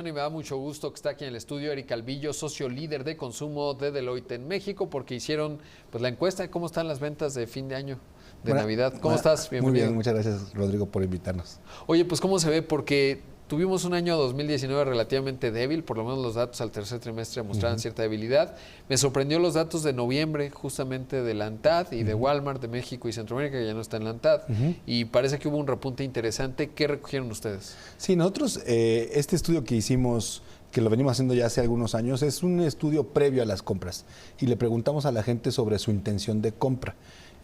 Y me da mucho gusto que está aquí en el estudio Eric Calvillo, socio líder de consumo de Deloitte en México, porque hicieron pues la encuesta de cómo están las ventas de fin de año, de Navidad. ¿Cómo estás? Bienvenido. Muy bien, muchas gracias, Rodrigo, por invitarnos. Oye, pues ¿cómo se ve? Porque tuvimos un año 2019 relativamente débil, por lo menos los datos al tercer trimestre mostraban cierta debilidad. Me sorprendió los datos de noviembre, justamente de la ANTAD y de Walmart de México y Centroamérica, que ya no está en la ANTAD, y parece que hubo un repunte interesante. ¿Qué recogieron ustedes? Sí, nosotros, este estudio que hicimos, que lo venimos haciendo ya hace algunos años, es un estudio previo a las compras, y le preguntamos a la gente sobre su intención de compra.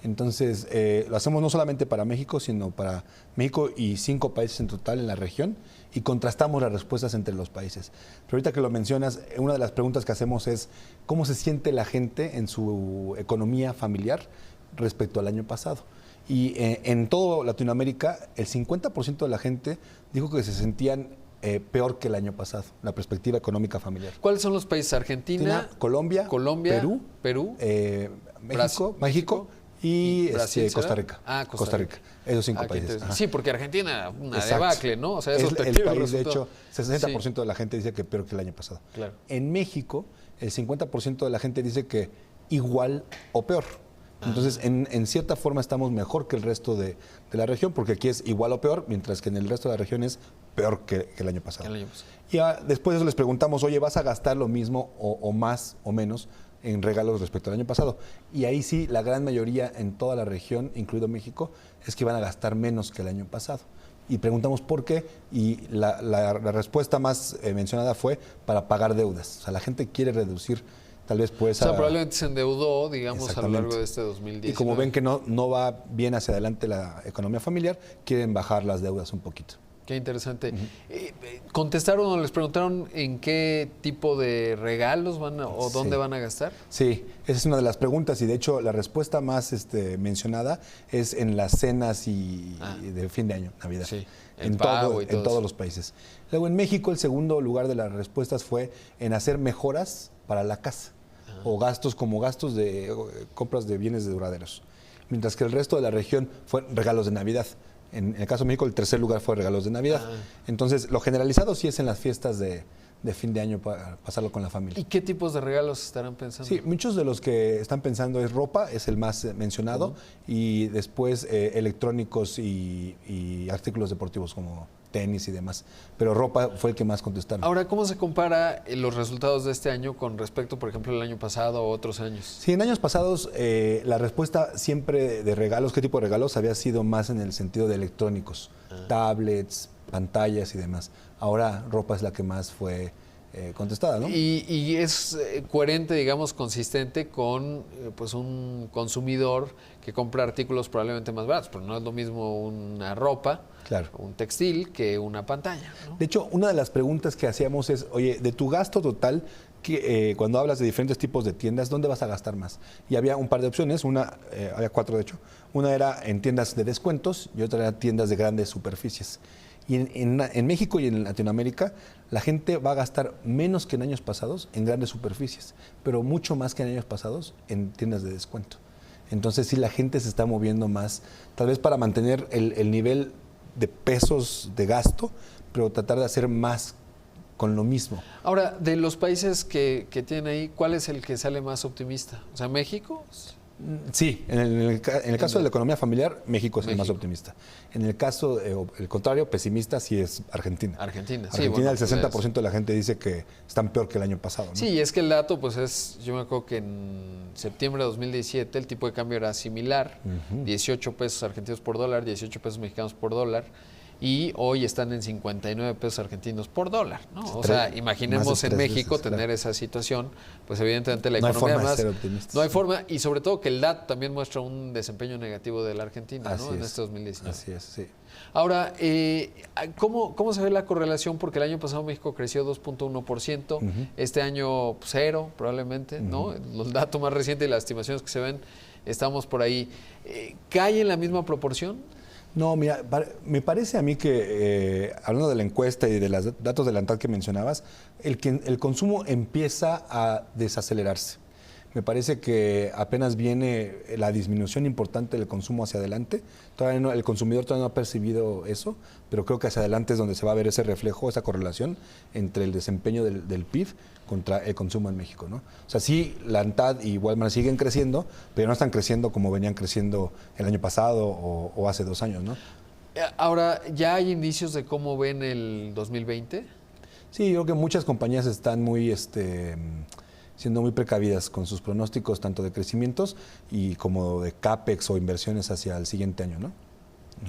Entonces, lo hacemos no solamente para México, sino para México y 5 países en total en la región, y contrastamos las respuestas entre los países. Pero ahorita que lo mencionas, una de las preguntas que hacemos es ¿cómo se siente la gente en su economía familiar respecto al año pasado? Y en todo Latinoamérica, el 50% de la gente dijo que se sentían peor que el año pasado, la perspectiva económica familiar. ¿Cuáles son los países? Argentina, Colombia, Perú, México y Costa Rica. Costa Rica. Esos 5 países. Sí, porque Argentina, una debacle, ¿no? O sea, esos el país, de hecho, 60% de la gente dice que peor que el año pasado. Claro. En México, el 50% de la gente dice que igual o peor. Entonces, en cierta forma estamos mejor que el resto de la región, porque aquí es igual o peor, mientras que en el resto de la región es peor que el año pasado. Y después de eso les preguntamos, oye, ¿vas a gastar lo mismo o más o menos en regalos respecto al año pasado? Y ahí sí, la gran mayoría en toda la región, incluido México, es que van a gastar menos que el año pasado. Y preguntamos por qué, y la respuesta más mencionada fue para pagar deudas. O sea, la gente quiere reducir tal vez pues... O sea, probablemente se endeudó, digamos, a lo largo de este 2019. Y como ven que no va bien hacia adelante la economía familiar, quieren bajar las deudas un poquito. Qué interesante. ¿Contestaron o les preguntaron en qué tipo de regalos van o dónde van a gastar? Sí, esa es una de las preguntas y de hecho la respuesta más mencionada es en las cenas y de fin de año, Navidad. Sí, en todos los países. Luego en México el segundo lugar de las respuestas fue en hacer mejoras para la casa o gastos como gastos de compras de bienes duraderos. Mientras que el resto de la región fue regalos de Navidad. En el caso de México, el tercer lugar fue regalos de Navidad. Entonces, lo generalizado sí es en las fiestas de fin de año para pasarlo con la familia. ¿Y qué tipos de regalos estarán pensando? Sí, muchos de los que están pensando es ropa, es el más mencionado, y después electrónicos y artículos deportivos como tenis y demás. Pero ropa fue el que más contestaron. Ahora, ¿cómo se compara los resultados de este año con respecto, por ejemplo, al año pasado o otros años? Sí, en años pasados la respuesta siempre de regalos, qué tipo de regalos, había sido más en el sentido de electrónicos, tablets, pantallas y demás. Ahora ropa es la que más fue contestada, ¿no? Y es coherente, digamos, consistente con pues un consumidor que compra artículos probablemente más baratos, pero no es lo mismo una ropa, un textil, que una pantalla, ¿no? De hecho, una de las preguntas que hacíamos es, oye, de tu gasto total, cuando hablas de diferentes tipos de tiendas, ¿dónde vas a gastar más? Y había un par de opciones, había 4 de hecho. Una era en tiendas de descuentos y otra era tiendas de grandes superficies. Y en México y en Latinoamérica, la gente va a gastar menos que en años pasados en grandes superficies, pero mucho más que en años pasados en tiendas de descuento. Entonces sí, la gente se está moviendo más, tal vez para mantener el nivel de pesos de gasto, pero tratar de hacer más con lo mismo. Ahora, de los países que tienen ahí, ¿cuál es el que sale más optimista? O sea, ¿México? Sí, en el caso de la economía familiar, México es el más optimista. En el caso, el contrario, pesimista, sí es Argentina. Argentina, sí. Argentina, el 60% de la gente dice que están peor que el año pasado, ¿no? Sí, y es que el dato, pues es, yo me acuerdo que en septiembre de 2017 el tipo de cambio era similar, 18 pesos argentinos por dólar, 18 pesos mexicanos por dólar. Y hoy están en 59 pesos argentinos por dólar, ¿no? O sea, imaginemos en México tener esa situación, pues evidentemente la economía más... No hay forma, y sobre todo que el dato también muestra un desempeño negativo de la Argentina, ¿no? En este 2019. Así es, sí. Ahora, ¿cómo se ve la correlación? Porque el año pasado México creció 2.1%, este año 0 probablemente, ¿no? El dato más reciente y las estimaciones que se ven, estamos por ahí. ¿Cae en la misma proporción? No, mira, me parece a mí que, hablando de la encuesta y de los datos de la ANTAD que mencionabas, el consumo empieza a desacelerarse. Me parece que apenas viene la disminución importante del consumo hacia adelante. Todavía no, el consumidor todavía no ha percibido eso, pero creo que hacia adelante es donde se va a ver ese reflejo, esa correlación entre el desempeño del PIB contra el consumo en México, ¿no? O sea, sí, la ANTAD y Walmart siguen creciendo, pero no están creciendo como venían creciendo el año pasado o hace 2 años, ¿no? Ahora, ¿ya hay indicios de cómo ven el 2020? Sí, yo creo que muchas compañías están siendo muy precavidas con sus pronósticos, tanto de crecimientos y como de CAPEX o inversiones hacia el siguiente año, ¿no?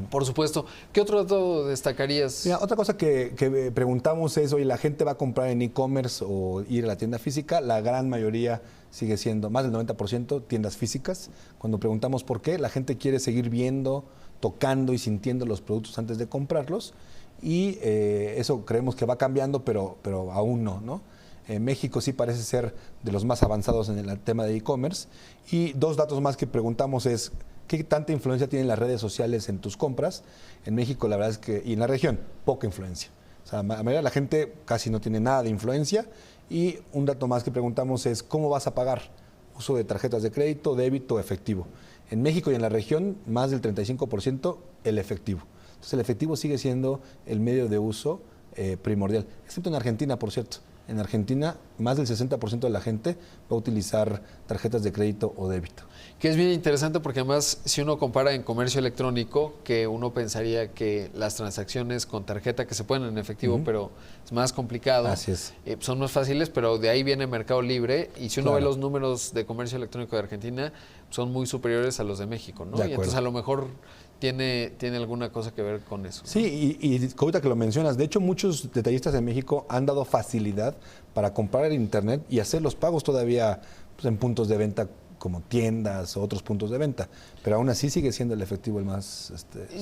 Por supuesto. ¿Qué otro dato destacarías? Mira, otra cosa que preguntamos es, oye, ¿la gente va a comprar en e-commerce o ir a la tienda física? La gran mayoría sigue siendo, más del 90%, tiendas físicas. Cuando preguntamos por qué, la gente quiere seguir viendo, tocando y sintiendo los productos antes de comprarlos. Y eso creemos que va cambiando, pero aún no, ¿no? México sí parece ser de los más avanzados en el tema de e-commerce. Y 2 datos más que preguntamos es, ¿qué tanta influencia tienen las redes sociales en tus compras? En México, la verdad es que, y en la región, poca influencia. O sea, la mayoría de la gente casi no tiene nada de influencia. Y un dato más que preguntamos es, ¿cómo vas a pagar? Uso de tarjetas de crédito, débito, efectivo. En México y en la región, más del 35% el efectivo. Entonces, el efectivo sigue siendo el medio de uso primordial, excepto en Argentina, por cierto. En Argentina, más del 60% de la gente va a utilizar tarjetas de crédito o débito. Que es bien interesante porque además, si uno compara en comercio electrónico, que uno pensaría que las transacciones con tarjeta que se pueden en efectivo, pero es más complicado, Así es. Son más fáciles, pero de ahí viene Mercado Libre. Y si uno Claro. ve los números de comercio electrónico de Argentina, son muy superiores a los de México, ¿no? De Y entonces a lo mejor tiene alguna cosa que ver con eso, ¿no? Sí, y ahorita que lo mencionas, de hecho muchos detallistas en México han dado facilidad para comprar en internet y hacer los pagos todavía en puntos de venta como tiendas o otros puntos de venta, pero aún así sigue siendo el efectivo el más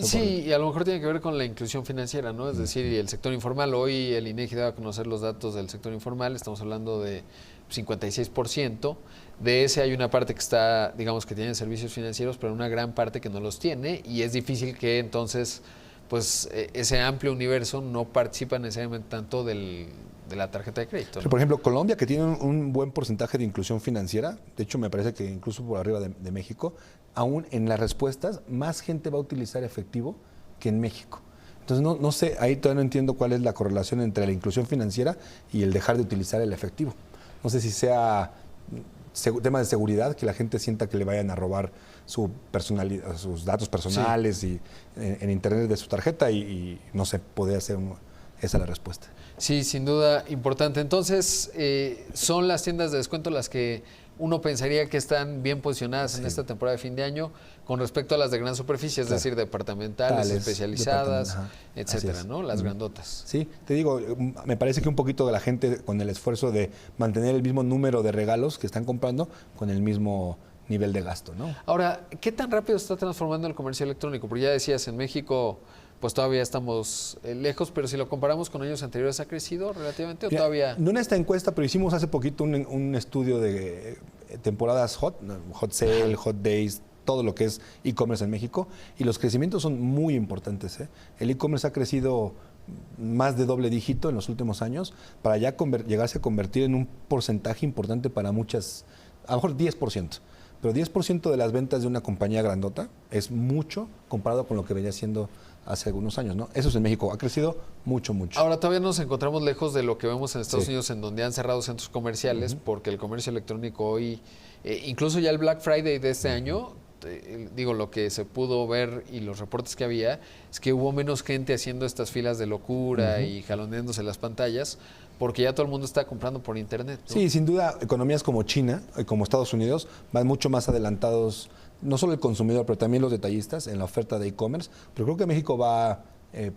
Sí, y a lo mejor tiene que ver con la inclusión financiera, ¿no? Es decir, el sector informal, hoy el INEGI daba a conocer los datos del sector informal, estamos hablando de 56%, de ese hay una parte que está, digamos que tiene servicios financieros, pero una gran parte que no los tiene, y es difícil que entonces, pues ese amplio universo no participa necesariamente tanto de la tarjeta de crédito, ¿no? Por ejemplo, Colombia, que tiene un buen porcentaje de inclusión financiera, de hecho me parece que incluso por arriba de México, aún en las respuestas más gente va a utilizar efectivo que en México. Entonces no sé, ahí todavía no entiendo cuál es la correlación entre la inclusión financiera y el dejar de utilizar el efectivo. No sé si sea tema de seguridad, que la gente sienta que le vayan a robar su personalidad, sus datos personales y en internet de su tarjeta y no sé, podría ser esa la respuesta. Sí, sin duda importante. Entonces, son las tiendas de descuento las que uno pensaría que están bien posicionadas en esta temporada de fin de año con respecto a las de gran superficie, es decir, departamentales, especializadas, etcétera, ¿no? Las grandotas. Sí, te digo, me parece que un poquito de la gente con el esfuerzo de mantener el mismo número de regalos que están comprando con el mismo nivel de gasto, ¿no? Ahora, ¿qué tan rápido está transformando el comercio electrónico? Porque ya decías, en México pues todavía estamos lejos, pero si lo comparamos con años anteriores, ¿ha crecido relativamente o todavía? No en esta encuesta, pero hicimos hace poquito un estudio de temporadas hot sale, hot days, todo lo que es e-commerce en México, y los crecimientos son muy importantes, ¿eh? El e-commerce ha crecido más de doble dígito en los últimos años para ya llegarse a convertir en un porcentaje importante para muchas, a lo mejor 10%. Pero 10% de las ventas de una compañía grandota es mucho comparado con lo que venía siendo hace algunos años, ¿no? Eso es en México, ha crecido mucho. Ahora todavía nos encontramos lejos de lo que vemos en Estados Unidos, en donde han cerrado centros comerciales, porque el comercio electrónico hoy, incluso ya el Black Friday de este año, digo, lo que se pudo ver y los reportes que había, es que hubo menos gente haciendo estas filas de locura y jaloneándose las pantallas, porque ya todo el mundo está comprando por internet, ¿no? Sí, sin duda, economías como China y como Estados Unidos van mucho más adelantados, no solo el consumidor, pero también los detallistas en la oferta de e-commerce, pero creo que México va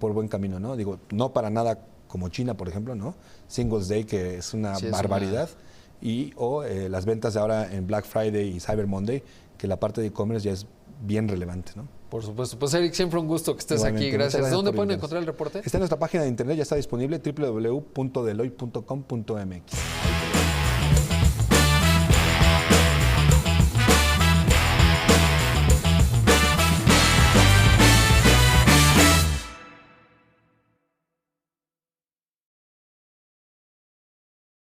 por buen camino, ¿no? Digo, no para nada como China, por ejemplo, ¿no? Singles Day, que es una barbaridad, o las ventas de ahora en Black Friday y Cyber Monday, que la parte de e-commerce ya es bien relevante, ¿no? Por supuesto. Pues Eric, siempre un gusto que estés aquí. Gracias. ¿Dónde pueden encontrar el reporte? Está en nuestra página de internet, ya está disponible, www.deloitte.com.mx.